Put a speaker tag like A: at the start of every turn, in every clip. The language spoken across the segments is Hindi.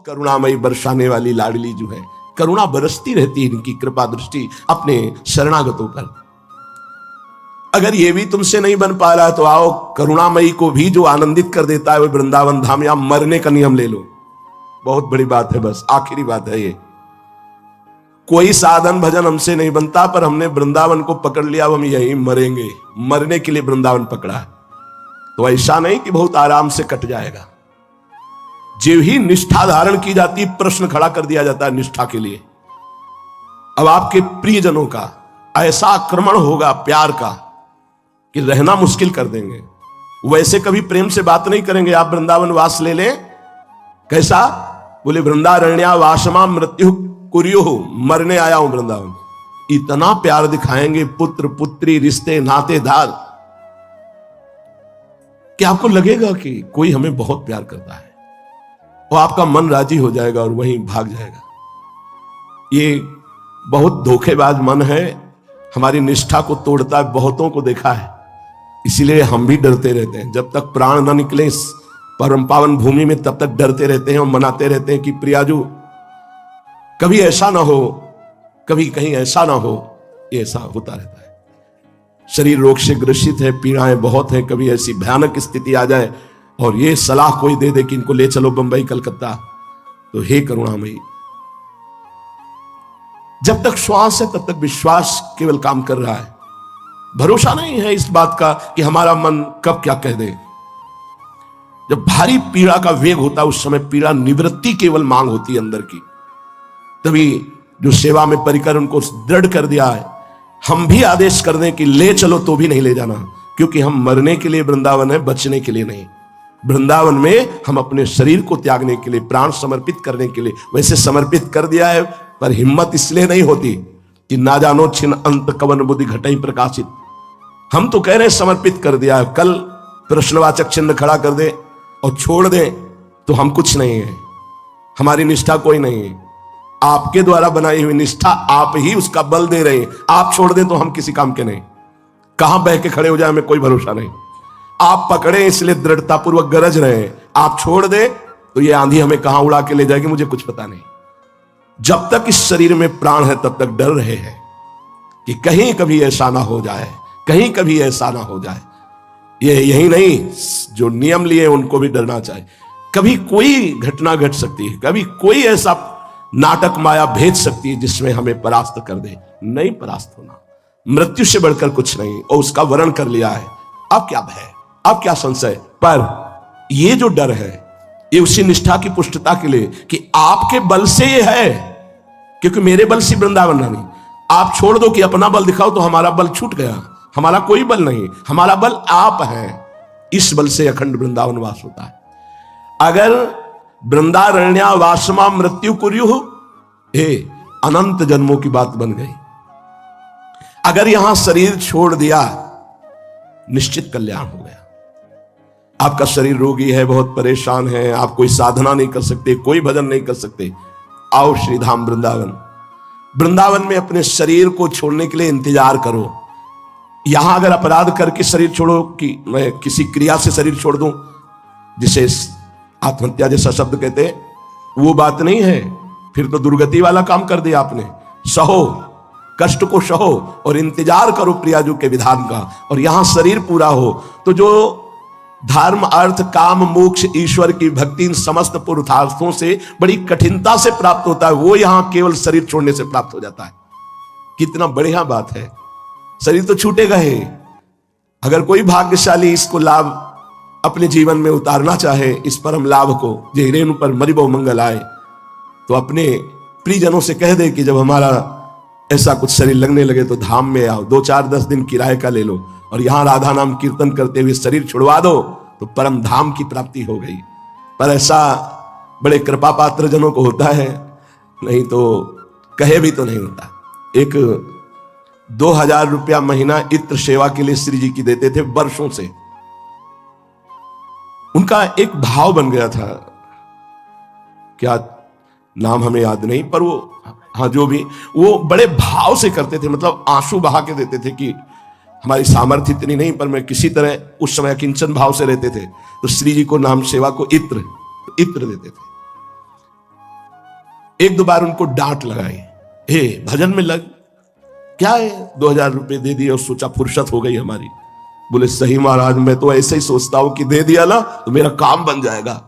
A: बहुत करुणामयी बरसाने वाली लाडली जो है, करुणा बरसती रहती है इनकी कृपा दृष्टि अपने शरणागतों पर। अगर ये भी तुमसे नहीं बन पा रहा तो आओ करुणामयी को भी जो आनंदित कर देता है वो वृंदावन धाम, या मरने का नियम ले लो। बहुत बड़ी बात है, बस आखिरी बात है ये। कोई साधन भजन हमसे नहीं बनता, पर हमने वृंदावन को पकड़ लिया, अब हम यहीं मरेंगे, मरने के लिए वृंदावन पकड़ा है। तो ऐसा नहीं कि बहुत आराम से कट जाएगा। जो ही निष्ठा धारण की जाती, प्रश्न खड़ा कर दिया जाता है निष्ठा के लिए। अब आपके प्रियजनों का ऐसा आक्रमण होगा प्यार का कि रहना मुश्किल कर देंगे। वैसे कभी प्रेम से बात नहीं करेंगे। आप वृंदावन वास ले लें, कैसा बोले, वृंदारण्या वासमा मृत्यु कुर्यो, मरने आया हूं वृंदावन। इतना प्यार दिखाएंगे, पुत्र पुत्री रिश्ते नातेदार, कि आपको लगेगा कि कोई हमें बहुत प्यार करता है, और आपका मन राजी हो जाएगा और वहीं भाग जाएगा। ये बहुत धोखेबाज मन है, हमारी निष्ठा को तोड़ता है, बहुतों को देखा है। इसीलिए हम भी डरते रहते हैं, जब तक प्राण ना निकले इस परम पावन भूमि में तब तक डरते रहते हैं और मनाते रहते हैं कि प्रियाजू कभी ऐसा ना हो, कभी कहीं ऐसा ना हो। ये ऐसा होता रहता है। शरीर रोग से ग्रसित है, पीड़ाएं बहुत हैं, कभी ऐसी भयानक स्थिति आ जाए और ये सलाह कोई दे दे कि इनको ले चलो बंबई कलकत्ता, तो हे करुणामयी, जब तक श्वास है तब तक विश्वास केवल काम कर रहा है। भरोसा नहीं है इस बात का कि हमारा मन कब क्या कह दे। जब भारी पीड़ा का वेग होता है उस समय पीड़ा निवृत्ति केवल मांग होती है अंदर की। तभी जो सेवा में परिकर उनको दृढ़ कर दिया है, हम भी आदेश कर दें कि ले चलो तो भी नहीं ले जाना, क्योंकि हम मरने के लिए वृंदावन है, बचने के लिए नहीं। वृंदावन में हम अपने शरीर को त्यागने के लिए, प्राण समर्पित करने के लिए वैसे समर्पित कर दिया है, पर हिम्मत इसलिए नहीं होती कि ना जानो छिन अंत कवन बुद्धि घटई प्रकाशित। हम तो कह रहे हैं समर्पित कर दिया है, कल प्रश्नवाचक चिन्ह खड़ा कर दे और छोड़ दे तो हम कुछ नहीं है, हमारी निष्ठा कोई नहीं है। आपके द्वारा बनाई हुई निष्ठा आप ही उसका बल दे रहे हैं। आप छोड़ दें तो हम किसी काम के नहीं। कहां बह के खड़े हो जाए हमें कोई भरोसा नहीं। आप पकड़े इसलिए दृढ़तापूर्वक गरज रहे हैं, आप छोड़ दे तो ये आंधी हमें कहां उड़ा के ले जाएगी मुझे कुछ पता नहीं। जब तक इस शरीर में प्राण है तब तक डर रहे हैं कि कहीं कभी ऐसा ना हो जाए, कहीं कभी ऐसा ना हो जाए। ये यही नहीं, जो नियम लिए उनको भी डरना चाहिए। कभी कोई घटना घट सकती है, कभी कोई ऐसा नाटक माया भेज सकती है जिसमें हमें परास्त कर दे। नहीं परास्त होना, मृत्यु से बढ़कर कुछ नहीं, और उसका वर्ण कर लिया है। अब क्या भय, अब क्या संशय। पर ये जो डर है ये उसी निष्ठा की पुष्टता के लिए कि आपके बल से ये है, क्योंकि मेरे बल से वृंदावन नहीं। आप छोड़ दो कि अपना बल दिखाओ तो हमारा बल छूट गया। हमारा कोई बल नहीं, हमारा बल आप हैं। इस बल से अखंड वृंदावन वास होता है। अगर वृंदारण्या वासमा मृत्यु कुर्यु, हे अनंत जन्मों की बात बन गई। अगर यहां शरीर छोड़ दिया निश्चित कल्याण हो गया। आपका शरीर रोगी है, बहुत परेशान है, आप कोई साधना नहीं कर सकते, कोई भजन नहीं कर सकते, आओ श्रीधाम वृंदावन। वृंदावन में अपने शरीर को छोड़ने के लिए इंतजार करो। यहां अगर अपराध करके शरीर छोड़ो कि मैं किसी क्रिया से शरीर छोड़ दूं, जिसे आत्महत्या जैसा शब्द कहते हैं, वो बात नहीं है। फिर तो दुर्गति वाला काम कर दिया आपने। सहो, कष्ट को सहो और इंतजार करो प्रियाजू के विधान का, और यहां शरीर पूरा हो तो जो धर्म अर्थ काम मोक्ष ईश्वर की भक्ति इन समस्त पुरुषार्थों से बड़ी कठिनता से प्राप्त होता है, वो यहां केवल शरीर छोड़ने से प्राप्त हो जाता है। कितना बढ़िया बात है। शरीर तो छूटेगा ही। अगर कोई भाग्यशाली इसको लाभ अपने जीवन में उतारना चाहे, इस परम लाभ को, जे रेणु पर मरिबो मंगल आए, तो अपने प्रियजनों से कह दे कि जब हमारा ऐसा कुछ शरीर लगने लगे तो धाम में आओ, 2-4-10 दिन किराए का ले लो और यहां राधा नाम कीर्तन करते हुए शरीर छुड़वा दो, तो परम धाम की प्राप्ति हो गई। पर ऐसा बड़े कृपा पात्र जनों को होता है, नहीं तो कहे भी तो नहीं होता। एक 2000 रुपया महीना इत्र सेवा के लिए श्री जी की देते थे वर्षों से। उनका एक भाव बन गया था, क्या नाम हमें याद नहीं, पर वो, हाँ जो भी, वो बड़े भाव से करते थे, मतलब आंसू बहा के देते थे कि हमारी सामर्थ्य इतनी नहीं, पर मैं किसी तरह उस समय किंचन भाव से रहते थे। तो श्री जी को नाम सेवा को इत्र देते थे। एक दो बार उनको डांट लगाई, हे भजन में लग, क्या है 2000 रुपए दे दिए और सोचा फुर्सत हो गई हमारी। बोले सही महाराज, मैं तो ऐसे ही सोचता हूं कि दे दिया ना तो मेरा काम बन जाएगा।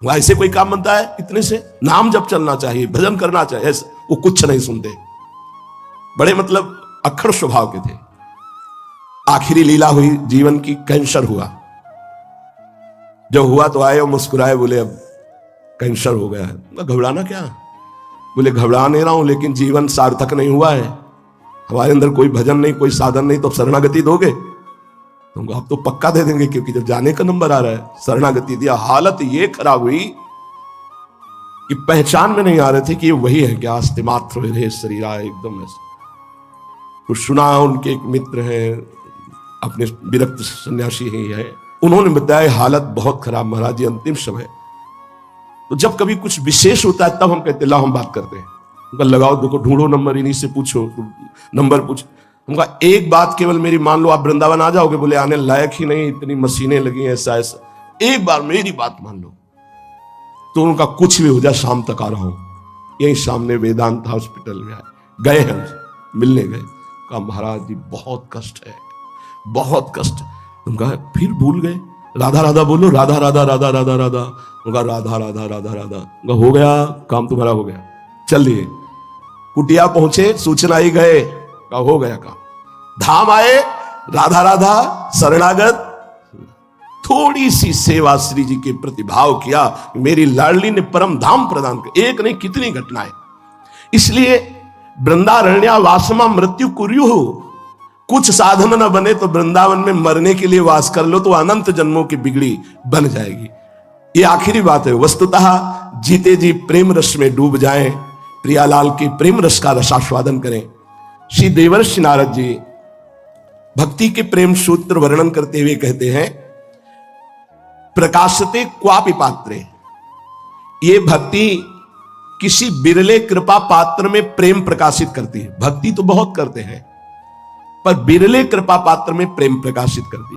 A: ऐसे कोई काम बनता है इतने से? नाम जब चलना चाहिए, भजन करना चाहिए, ऐसे वो कुछ नहीं सुनते। बड़े मतलब अक्खड़ स्वभाव के थे। आखिरी लीला हुई, जीवन की कैंसर हुआ। जब हुआ तो आए और मुस्कुराए, बोले अब कैंसर हो गया है। घबराना क्या? बोले घबरा नहीं रहा हूं, लेकिन जीवन सार्थक नहीं हुआ है, हमारे अंदर कोई भजन नहीं, कोई साधन नहीं, तो शरणागति दोगे? तुमको आप तो पक्का दे देंगे, क्योंकि जब जाने का नंबर आ रहा है। शरणागति दिया। हालत ये खराब हुई कि पहचान में नहीं आ रहे थे कि ये वही है क्या? अस्ति मात्र रे शरीर एकदम ऐसे। तो सुना, उनके एक मित्र हैं, अपने विरक्त सन्यासी ही है, उन्होंने बताया हालत बहुत खराब महाराज जी, अंतिम समय। तो जब कभी कुछ विशेष होता है तब हम कहते लाओ हम बात करते हैं। उनका लगाओ, देखो ढूंढो नंबर, इन्हीं से पूछो, नंबर पूछ। उनका एक बात केवल मेरी मान लो, आप वृंदावन आ जाओगे? बोले आने लायक ही नहीं, इतनी मशीनें लगी हैं, ऐसा ऐसा। एक बार मेरी बात मान लो। तो उनका कुछ भी हो जाए, शाम तक आ रहा हूं, यही सामने वेदांत हॉस्पिटल में आए, गए हैं, मिलने गए। कहा महाराज जी बहुत कष्ट है, बहुत कष्ट। उनका फिर भूल गए, राधा राधा बोलो, राधा राधा राधा राधा राधा। उनका राधा राधा राधा राधा। उनका हो गया काम, तुम्हारा हो गया, चलिए। कुटिया पहुंचे, सूचना ही गए, का हो गया काम। धाम आए, राधा राधा शरणागत। थोड़ी सी सेवा श्री जी के प्रति भाव किया, मेरी लाडली ने परम धाम प्रदान किया। एक नहीं कितनी घटनाएं। इसलिए वृंदारण्य वासमा मृत्यु कुर्यु, कुछ साधन न बने तो वृंदावन में मरने के लिए वास कर लो, तो अनंत जन्मों की बिगड़ी बन जाएगी। ये आखिरी बात है। वस्तुतः जीते जी प्रेम रस में डूब जाएं, प्रियालाल के प्रेम रस का रसास्वादन करें। श्री देवर्षि नारद जी भक्ति के प्रेम सूत्र वर्णन करते हुए कहते हैं, प्रकाशते क्वापि पात्रे, ये भक्ति किसी बिरले कृपा पात्र में प्रेम प्रकाशित करती है। भक्ति तो बहुत करते हैं, पर बिरले कृपा पात्र में प्रेम प्रकाशित करती है।